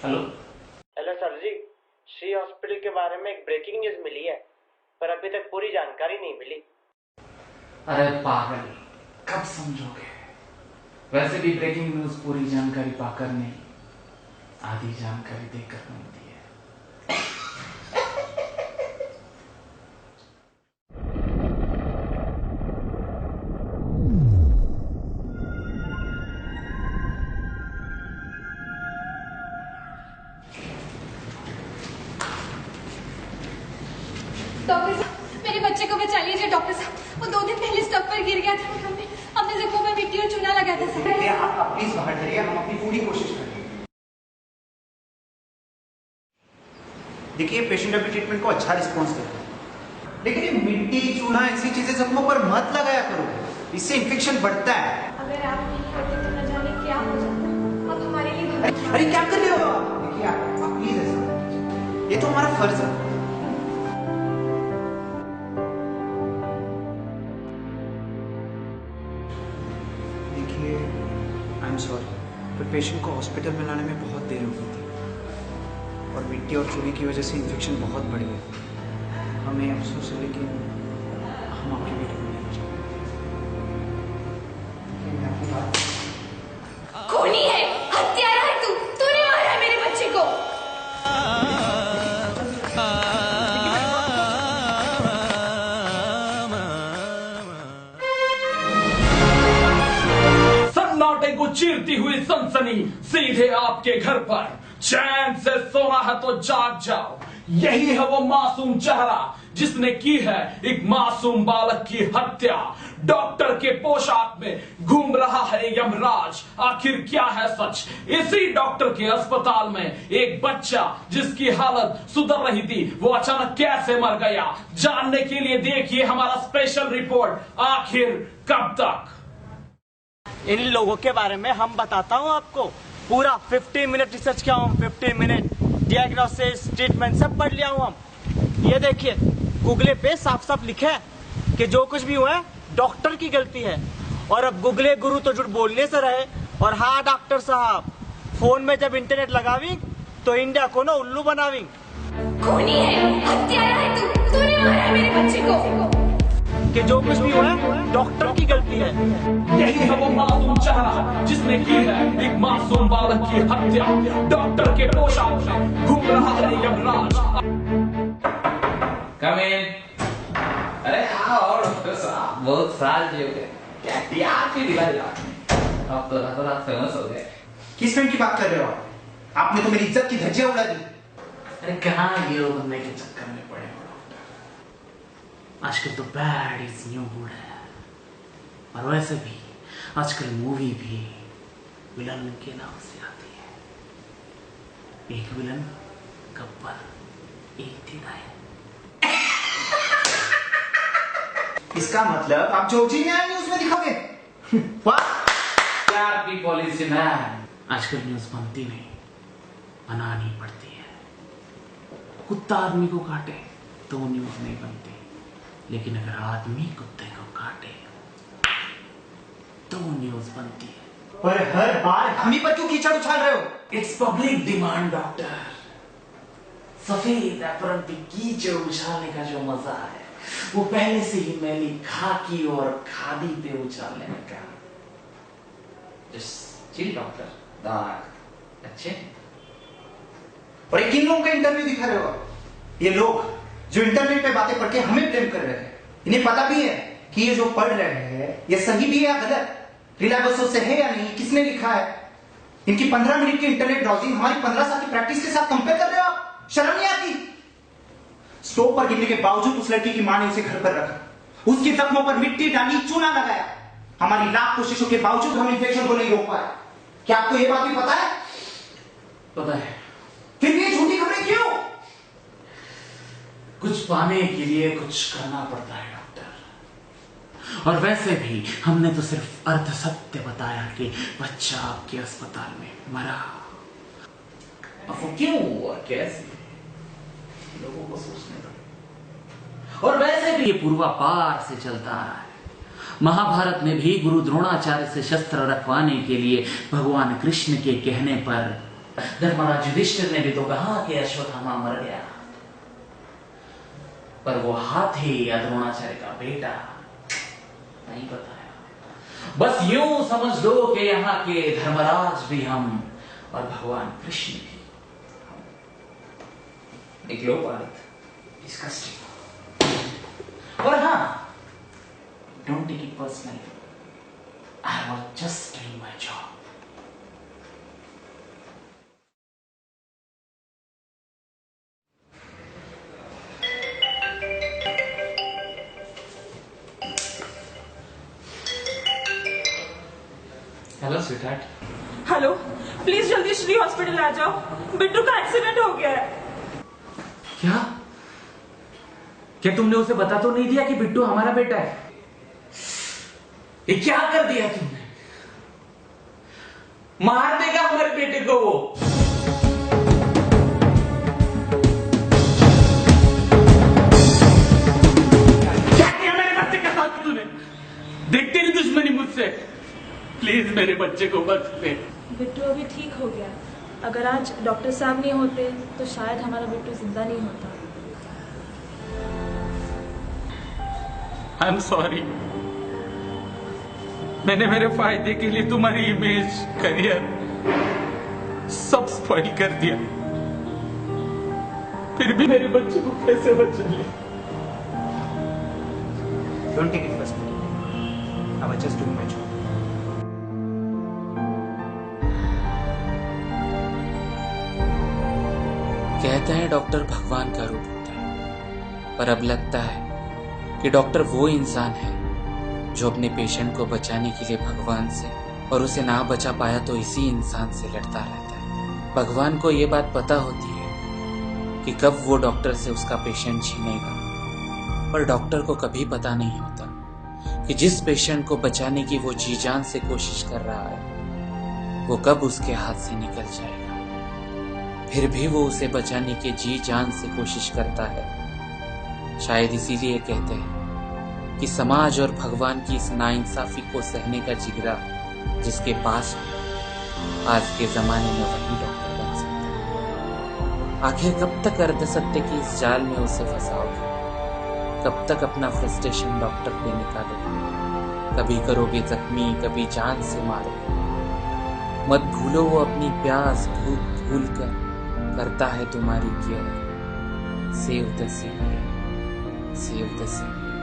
Hello. Hello sir जी, Shri hospital के बारे में एक ब्रेकिंग न्यूज मिली है, पर अभी तक पूरी जानकारी नहीं मिली। अरे पागल, कब समझोगे? वैसे भी ब्रेकिंग न्यूज पूरी जानकारी पाकर नहीं, आधी जानकारी देकर मिलती है। डॉक्टर साहब, मेरे बच्चे को बचा लीजिए। डॉक्टर साहब, वो 2 दिन पहले स्टॉप पर गिर गया था। हमने जख्मों में मिट्टी और चूना लगाया था सर। आप प्लीज बाहर ठहरिए, हम अपनी पूरी कोशिश करेंगे। देखिए, पेशेंट अभी ट्रीटमेंट को अच्छा रिस्पॉन्स दे रहा है, लेकिन ये मिट्टी चूना ऐसी चीजें जख्मों पर मत लगाया करो, इससे इन्फेक्शन बढ़ता है। अगर आप नहीं आते तो न जाने क्या हो जाता। अब हमारे लिए अरे क्या कर रहे हो आप? देखिए, आप प्लीज ऐसा मत कीजिए, ये तो हमारा फर्ज है। देखिए, आई एम सॉरी, पर पेशेंट को हॉस्पिटल में लाने में बहुत देर हो गई थी और मिट्टी और चूने की वजह से इन्फेक्शन बहुत बढ़ गया। हमें अफसोस है, लेकिन हम आपकी बेटे को नहीं बचा पाएंगे। खूनी है, हत्यारा है तू। तूने मारा है मेरे बच्चे को। सन्नाटे को चीरती हुई सनसनी सीधे आपके घर पर। चैन से सोना है तो जाग जाओ। यही है वो मासूम चेहरा जिसने की है एक मासूम बालक की हत्या। डॉक्टर के पोशाक में घूम रहा है यमराज। आखिर क्या है सच? इसी डॉक्टर के अस्पताल में एक बच्चा जिसकी हालत सुधर रही थी, वो अचानक कैसे मर गया? जानने के लिए देखिए हमारा स्पेशल रिपोर्ट आखिर कब तक। इन लोगों के बारे में हम बताता हूँ आपको। पूरा 50 मिनट रिसर्च किया हूँ, 50 मिनट डियाग्नोसिस, ट्रीटमेंट सब पढ़ लिया हूँ हम। ये देखिए, गूगले पे साफ साफ लिखे है कि जो कुछ भी हुआ है डॉक्टर की गलती है। और अब गूगले गुरु तो झूठ बोलने से रहे। और हाँ डॉक्टर साहब, फोन में जब इंटरनेट लगावी तो इंडिया को ना उल्लू बनावी। खूनी है, हत्यारा है तू। तूने मारा है मेरे बच्चे को। कि जो कुछ भी हुआ है डॉक्टर की गलती है। यही है वो मासूम चेहरा जिसने की है एक मासूम बालक की हत्या। डॉक्टर के पोशाक में घूम रहा है यमराज। कम इन। अरे हाँ, और डॉक्टर साहब, बहुत साल जी हो गए। क्या आपकी दिवाली आपने? अब तो रातों रात फेमस हो गए। किस टाइम की बात कर रहे हो आप? आपने तो मेरी इज्जत की धज्जियां उड़ा दी। अरे कहाँ हीरो बनने के चक्कर में पड़े हो डॉक्टर? आजकल तो बैड इज न्यू गुड है। और वैसे भी आजकल मूवी भी विलन के नाम से आती है। एक विलन गब्बर, एक थी नायक। इसका मतलब आप जो जी न्याय न्यूज में दिखाओगे? वाह! प्यार की पॉलिसी मैन। आजकल न्यूज बनती नहीं, बनानी पड़ती है। कुत्ता आदमी को काटे तो न्यूज नहीं बनती, लेकिन अगर आदमी कुत्ते को काटे तो नींद बनती है। पर हर बार हम ही पर क्यों कीचड़ उछाल रहे हो? It's public demand doctor. सफेद एप्रन पे कीचड़ उछालने का जो मजा है, वो पहले से ही मैंने खाकी और खादी पे उछालने में का। जस्ट चिल डॉक्टर, दाग अच्छे। और ये किन लोगों का इंटरव्यू दिखा रहे हो? ये लोग जो इंटरनेट पे बातें पढ़ के हमें ब्लेम कर रहे हैं, इन्हें पता भी है कि ये जो पढ़ रहे हैं ये सही भी है या गलत, रिलायबल सोर्स से है या नहीं, किसने लिखा है? इनकी 15 मिनट की इंटरनेट ब्राउजिंग हमारी 15 साल की प्रैक्टिस के साथ कंपेयर कर रहे हो आप? शर्म नहीं आती? स्टोव पर गिरने के बावजूद उस लड़की की मां ने उसे घर पर रखा, उसके जख्मों पर मिट्टी डाली, चूना लगाया। हमारी लाख कोशिशों के बावजूद हम इन्फेक्शन को नहीं रोक पाए। क्या आपको यह बात भी पता है? पता है। फिर ये झूठी खबरें क्यों? कुछ पाने के लिए कुछ करना पड़ता है डॉक्टर। और वैसे भी हमने तो सिर्फ अर्ध सत्य बताया कि बच्चा आपके अस्पताल में मरा। अब वो क्यों और कैसे, लोगों को सोचने दो। और वैसे भी ये पूर्वापार से चलता आ रहा है। महाभारत में भी गुरु द्रोणाचार्य से शस्त्र रखवाने के लिए भगवान कृष्ण के कहने पर धर्मराज युधिष्ठिर ने भी तो कहा कि अश्वत्थामा मर गया, पर वो हाथी या द्रोणाचार्य का बेटा नहीं बताया। बस यूं समझ लो कि यहाँ के धर्मराज भी हम और भगवान कृष्ण भी। निकलो पार्थ, डिस्कस्टिंग। और हाँ, don't take it personally, I was just doing my job. Hello sweetheart. Hello, please जल्दी श्री हॉस्पिटल आ जाओ, बिट्टू का एक्सीडेंट हो गया है। क्या क्या तुमने उसे बता तो नहीं दिया कि बिट्टू हमारा बेटा है? ये क्या कर दिया तुमने? मार देगा हमारे बेटे को वो। क्या किया मेरे बच्चे के साथ तूने? देख तेरी दुश्मनी मुझसे, प्लीज मेरे बच्चे को बच ले। बिट्टू अभी ठीक हो गया, अगर आज डॉक्टर साहब नहीं होते तो शायद हमारा बिट्टू जिंदा नहीं होता। आई एम सॉरी, मैंने मेरे फायदे के लिए तुम्हारी इमेज, करियर सब स्पॉइल कर दिया, फिर भी मेरे बच्चे को कैसे बचा लिया? Don't take it personally. I was just doing my job. कहते हैं डॉक्टर भगवान का रूप होता है, पर अब लगता है कि डॉक्टर वो इंसान है जो अपने पेशेंट को बचाने के लिए भगवान से, और उसे ना बचा पाया तो इसी इंसान से लड़ता रहता है। भगवान को ये बात पता होती है कि कब वो डॉक्टर से उसका पेशेंट छीनेगा, पर डॉक्टर को कभी पता नहीं होता कि जिस पेशेंट को बचाने की वो जी जान से कोशिश कर रहा है वो कब उसके हाथ से निकल जाएगा। फिर भी वो उसे बचाने के जी जान से कोशिश करता है। शायद इसीलिए कहते हैं कि समाज और भगवान की इस नाइंसाफी को सहने का जिगरा जिसके पास हो, आज के जमाने में वही डॉक्टर बन सकता है। आखिर कब तक अर्धसत्य की इस जाल में उसे फंसाओगे? कब तक अपना फ्रस्ट्रेशन डॉक्टर पे निकालोगे? कभी करोगे जख्मी, कभी जान से मारोगे। मत भूलो वो अपनी प्यास भूख भूल कर करता है तुम्हारी care. Save the senior, save the senior.